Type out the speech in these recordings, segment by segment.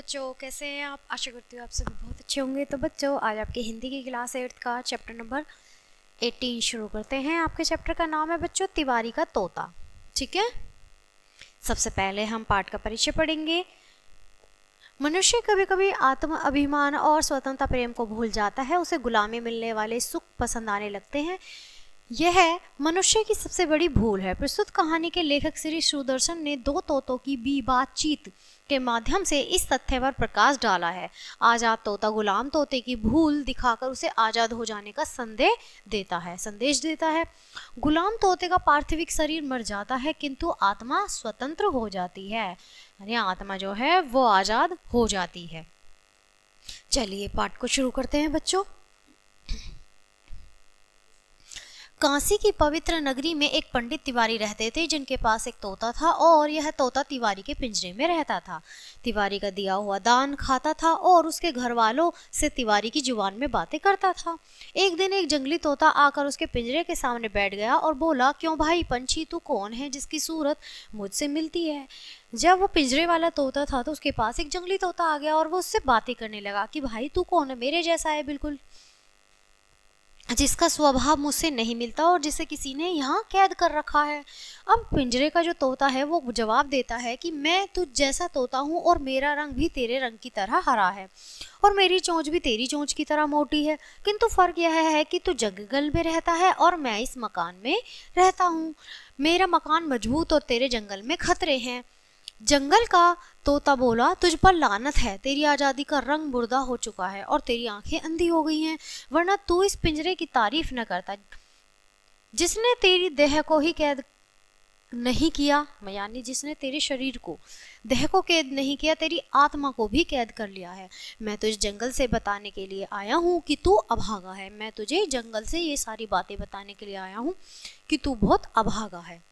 बच्चों, कैसे हैं आप? आशा करती हूँ आप सभी बहुत अच्छे होंगे। तो बच्चों, आज आपकी हिंदी की क्लास 8 का चैप्टर नंबर 18 शुरू करते हैं। आपके चैप्टर का नाम है बच्चों तिवारी का तोता। ठीक है, सबसे पहले हम पाठ का परिचय पढ़ेंगे। मनुष्य कभी कभी आत्म अभिमान और स्वतंत्रता प्रेम को भूल जाता है। उसे गुलामी मिलने वाले सुख पसंद आने लगते हैं। यह मनुष्य की सबसे बड़ी भूल है। प्रस्तुत कहानी के लेखक श्री सुदर्शन ने दो तोतों की बातचीत के माध्यम से इस तथ्य पर प्रकाश डाला है। आजाद तोता गुलाम तोते की भूल दिखाकर उसे आजाद हो जाने का संदेश देता है। गुलाम तोते का पार्थिविक शरीर मर जाता है, किंतु आत्मा स्वतंत्र हो जाती है, यानी आत्मा जो है वो आजाद हो जाती है। चलिए पाठ को शुरू करते हैं बच्चों। काशी की पवित्र नगरी में एक पंडित तिवारी रहते थे, जिनके पास एक तोता था और यह तोता तिवारी के पिंजरे में रहता था। तिवारी का दिया हुआ दान खाता था और उसके घर वालों से तिवारी की जुबान में बातें करता था। एक दिन एक जंगली तोता आकर उसके पिंजरे के सामने बैठ गया और बोला, क्यों भाई पंछी, तू कौन है जिसकी सूरत मुझसे मिलती है? जब वो पिंजरे वाला तोता था तो उसके पास एक जंगली तोता आ गया और वो उससे बातें करने लगा कि भाई तू कौन है, मेरे जैसा है बिल्कुल, जिसका स्वभाव मुझसे नहीं मिलता और जिसे किसी ने यहाँ कैद कर रखा है। अब पिंजरे का जो तोता है वो जवाब देता है कि मैं तुझ जैसा तोता हूँ और मेरा रंग भी तेरे रंग की तरह हरा है और मेरी चोंच भी तेरी चोंच की तरह मोटी है, किंतु फर्क यह है कि तू जंगल में रहता है और मैं इस मकान में रहता हूँ। मेरा मकान मजबूत और तेरे जंगल में खतरे हैं। जंगल का तोता बोला, तुझ पर लानत है, तेरी आजादी का रंग मुर्दा हो चुका है और तेरी आंखें अंधी हो गई हैं, वरना तू इस पिंजरे की तारीफ न करता। जिसने तेरी देह को ही कैद नहीं किया, यानी जिसने तेरे शरीर को देह को कैद नहीं किया, तेरी आत्मा को भी कैद कर लिया है। मैं तुझे जंगल से बताने के लिए आया हूँ कि तू अभागा है। मैं तुझे जंगल से ये सारी बातें बताने के लिए आया हूँ कि तू बहुत अभागा है।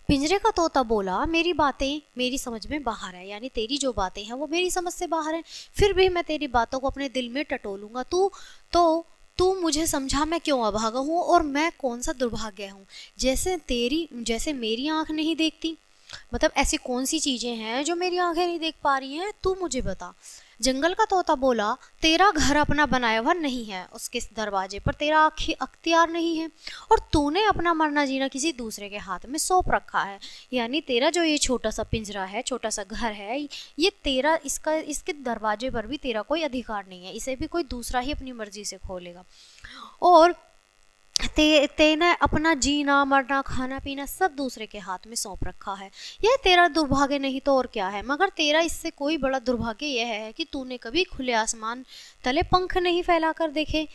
पिंजरे का तोता बोला, मेरी बातें मेरी समझ में बाहर है, यानी तेरी जो बातें हैं वो मेरी समझ से बाहर हैं, फिर भी मैं तेरी बातों को अपने दिल में टटोलूंगा। तू मुझे समझा मैं क्यों अभागा हूँ और मैं कौन सा दुर्भाग्य हूँ। जैसे मेरी आंख नहीं देखती, मतलब ऐसी कौन सी चीजें हैं जो मेरी आंखें नहीं देख पा रही हैं, तू मुझे बता। जंगल का तोता बोला, तेरा घर अपना बनाया हुआ नहीं है, उसके दरवाजे पर तेरा अख्तियार नहीं है और तूने अपना मरना जीना किसी दूसरे के हाथ में सौंप रखा है, यानी तेरा जो ये छोटा सा पिंजरा है, छोटा सा घर है, ये तेरा, इसके दरवाजे पर भी तेरा कोई अधिकार नहीं है, इसे भी कोई दूसरा ही अपनी मर्जी से खोलेगा और तेने अपना जीना मरना खाना पीना सब दूसरे के हाथ में सौंप रखा है। यह तेरा दुर्भाग्य नहीं तो और क्या है, मगर तेरा इससे कोई बड़ा दुर्भाग्य यह है कि तूने कभी खुले आसमान तले पंख नहीं फैला कर देखे,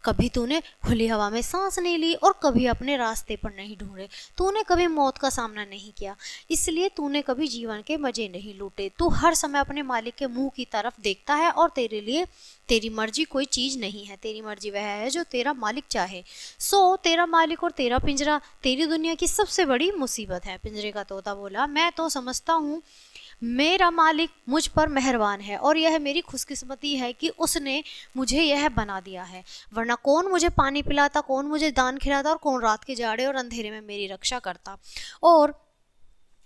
कभी तूने खुली हवा में सांस नहीं ली और कभी अपने रास्ते पर नहीं ढूंढे। तूने कभी मौत का सामना नहीं किया, इसलिए तूने कभी जीवन के मजे नहीं लूटे। तू हर समय अपने मालिक के मुंह की तरफ देखता है और तेरे लिए तेरी मर्जी कोई चीज नहीं है, तेरी मर्जी वह है जो तेरा मालिक चाहे। सो तेरा मालिक और तेरा पिंजरा तेरी दुनिया की सबसे बड़ी मुसीबत है। पिंजरे का तोता बोला, मैं तो समझता हूँ मेरा मालिक मुझ पर मेहरबान है और यह मेरी खुशकिस्मती है कि उसने मुझे यह बना दिया है, वरना कौन मुझे पानी पिलाता, कौन मुझे दान खिलाता और कौन रात के जाड़े और अंधेरे में मेरी रक्षा करता। और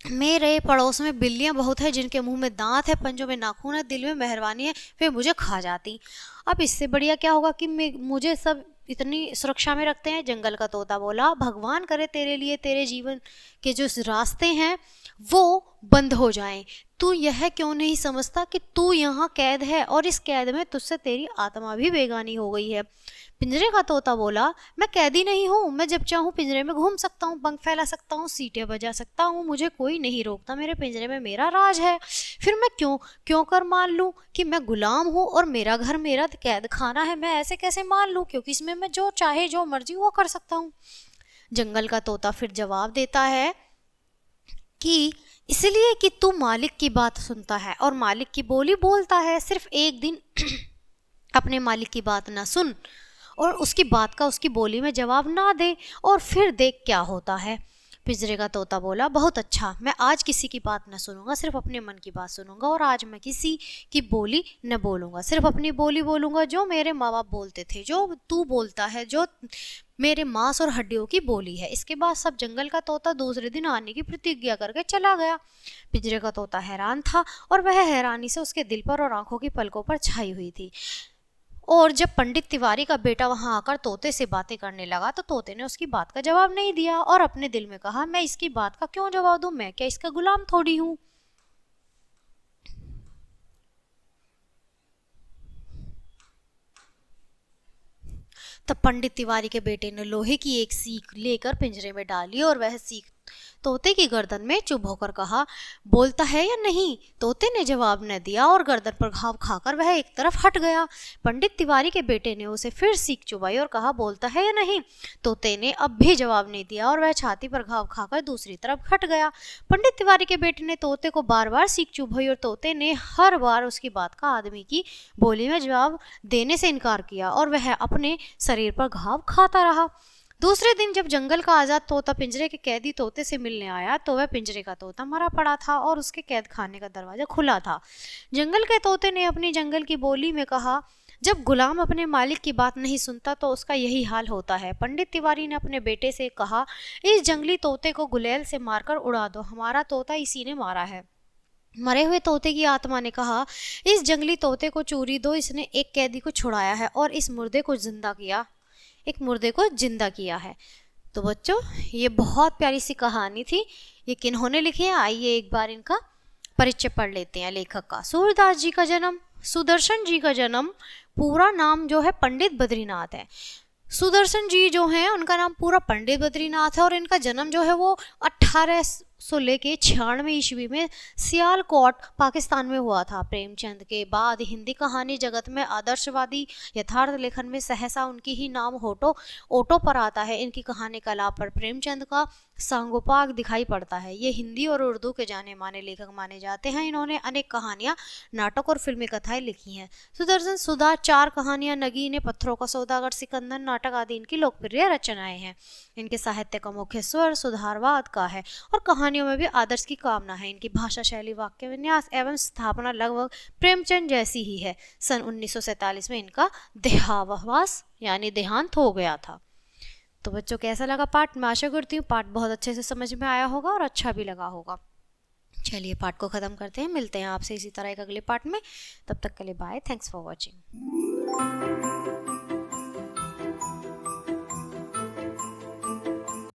मेरे पड़ोस में बिल्लियां बहुत है, जिनके मुंह में दांत है, पंजों में नाखून है, दिल में मेहरबानी है, वे मुझे खा जाती। अब इससे बढ़िया क्या होगा कि मुझे सब इतनी सुरक्षा में रखते हैं। जंगल का तोता बोला, भगवान करे तेरे लिए तेरे जीवन के जो रास्ते हैं वो बंद हो जाएं। तू यह क्यों नहीं समझता कि तू यहाँ कैद है और इस कैद में तुझसे तेरी आत्मा भी बेगानी हो गई है। पिंजरे का तोता बोला, मैं कैदी नहीं हूँ, मैं जब चाहूँ पिंजरे में घूम सकता हूँ, पंख फैला सकता हूँ, सीटें बजा सकता हूँ, मुझे कोई नहीं रोकता, मेरे पिंजरे में मेरा राज है। फिर मैं क्यों कर मान लूँ कि मैं गुलाम हूँ और मेरा घर मेरा कैद खाना है? मैं ऐसे कैसे मान लूँ, क्योंकि इसमें मैं जो चाहे जो मर्जी वो कर सकता हूँ। जंगल का तोता फिर जवाब देता है कि इसलिए कि तू मालिक की बात सुनता है और मालिक की बोली बोलता है। सिर्फ एक दिन अपने मालिक की बात ना सुन और उसकी बात का उसकी बोली में जवाब ना दे और फिर देख क्या होता है। पिंजरे का तोता बोला, बहुत अच्छा, मैं आज किसी की बात न सुनूंगा, सिर्फ अपने मन की बात सुनूंगा और आज मैं किसी की बोली न बोलूंगा, सिर्फ अपनी बोली बोलूंगा जो मेरे माँ बाप बोलते थे, जो तू बोलता है, जो मेरे मांस और हड्डियों की बोली है। इसके बाद सब जंगल का तोता दूसरे दिन आने की प्रतिज्ञा करके चला गया। पिंजरे का तोता हैरान था और वह हैरानी से उसके दिल पर और आंखों की पलकों पर छाई हुई थी। और जब पंडित तिवारी का बेटा वहां आकर तोते से बातें करने लगा तो तोते ने उसकी बात का जवाब नहीं दिया और अपने दिल में कहा, मैं इसकी बात का क्यों जवाब दूं, मैं क्या इसका गुलाम थोड़ी हूं। तब पंडित तिवारी के बेटे ने लोहे की एक सीख लेकर पिंजरे में डाली और वह सीख तोते की गर्दन में चुभ होकर कहा, बोलता है या नहीं। तोते ने जवाब न दिया और गर्दन पर घाव खाकर वह एक तरफ हट गया। पंडित तिवारी के बेटे ने उसे फिर सीख चुभाई और कहा, बोलता है या नहीं। तोते ने अब भी जवाब नहीं दिया और वह छाती पर घाव खाकर दूसरी तरफ हट गया। पंडित तिवारी के बेटे ने तोते को बार बार सीख चुभाई और तोते ने हर बार उसकी बात का आदमी की बोली में जवाब देने से इनकार किया और वह अपने शरीर पर घाव खाता रहा। दूसरे दिन जब जंगल का आजाद तोता पिंजरे के कैदी तोते से मिलने आया तो वह पिंजरे का तोता मरा पड़ा था और उसके कैद खाने का दरवाजा खुला था। जंगल के तोते ने अपनी जंगल की बोली में कहा, जब गुलाम अपने मालिक की बात नहीं सुनता तो उसका यही हाल होता है। पंडित तिवारी ने अपने बेटे से कहा, इस जंगली तोते को गुलेल से मारकर उड़ा दो, हमारा तोता इसी ने मारा है। मरे हुए तोते की आत्मा ने कहा, इस जंगली तोते को चूरी दो, इसने एक कैदी को छुड़ाया है और इस मुर्दे को जिंदा किया है। तो बच्चों, ये बहुत प्यारी सी कहानी थी। ये किन्होंने लिखी है, आइए एक बार इनका परिचय पढ़ लेते हैं लेखक का। सूरदास जी का जन्म, सुदर्शन जी का जन्म, पूरा नाम जो है पंडित बद्रीनाथ है। सुदर्शन जी जो हैं उनका नाम पूरा पंडित बद्रीनाथ है और इनका जन्म जो है वो 1896 ईस्वी में सियालकोट पाकिस्तान में हुआ था। प्रेमचंद के बाद हिंदी कहानी जगत में आदर्शवादी यथार्थ लेखन में सहसा उनकी ही नाम ओटो पर आता है। इनकी कहानी कला पर प्रेमचंद का सांगोपांग दिखाई पड़ता है। ये हिंदी और उर्दू के जाने माने लेखक माने जाते हैं। इन्होंने अनेक कहानियां, नाटक और फिल्मी कथाएं लिखी हैं। सुदर्शन सुधा, 4 कहानियां, नगीने, पत्थरों का सौदागर, सिकंदर नाटक आदि इनकी लोकप्रिय रचनाएं हैं। इनके साहित्य का मुख्य स्वर सुधारवाद का है और कहानियों में भी आदर्श की कामना है। इनकी भाषा शैली, वाक्य विन्यास एवं स्थापना लगभग प्रेमचंद जैसी ही है। सन 1947 में इनका देहावसान यानी देहांत हो गया था। तो बच्चों, कैसा लगा पाठ? मैं आशा करती हूँ पाठ बहुत अच्छे से समझ में आया होगा और अच्छा भी लगा होगा। चलिए पाठ को ख़त्म करते हैं, मिलते हैं आपसे इसी तरह एक अगले पाठ में। तब तक के लिए बाय, थैंक्स फॉर वॉचिंग।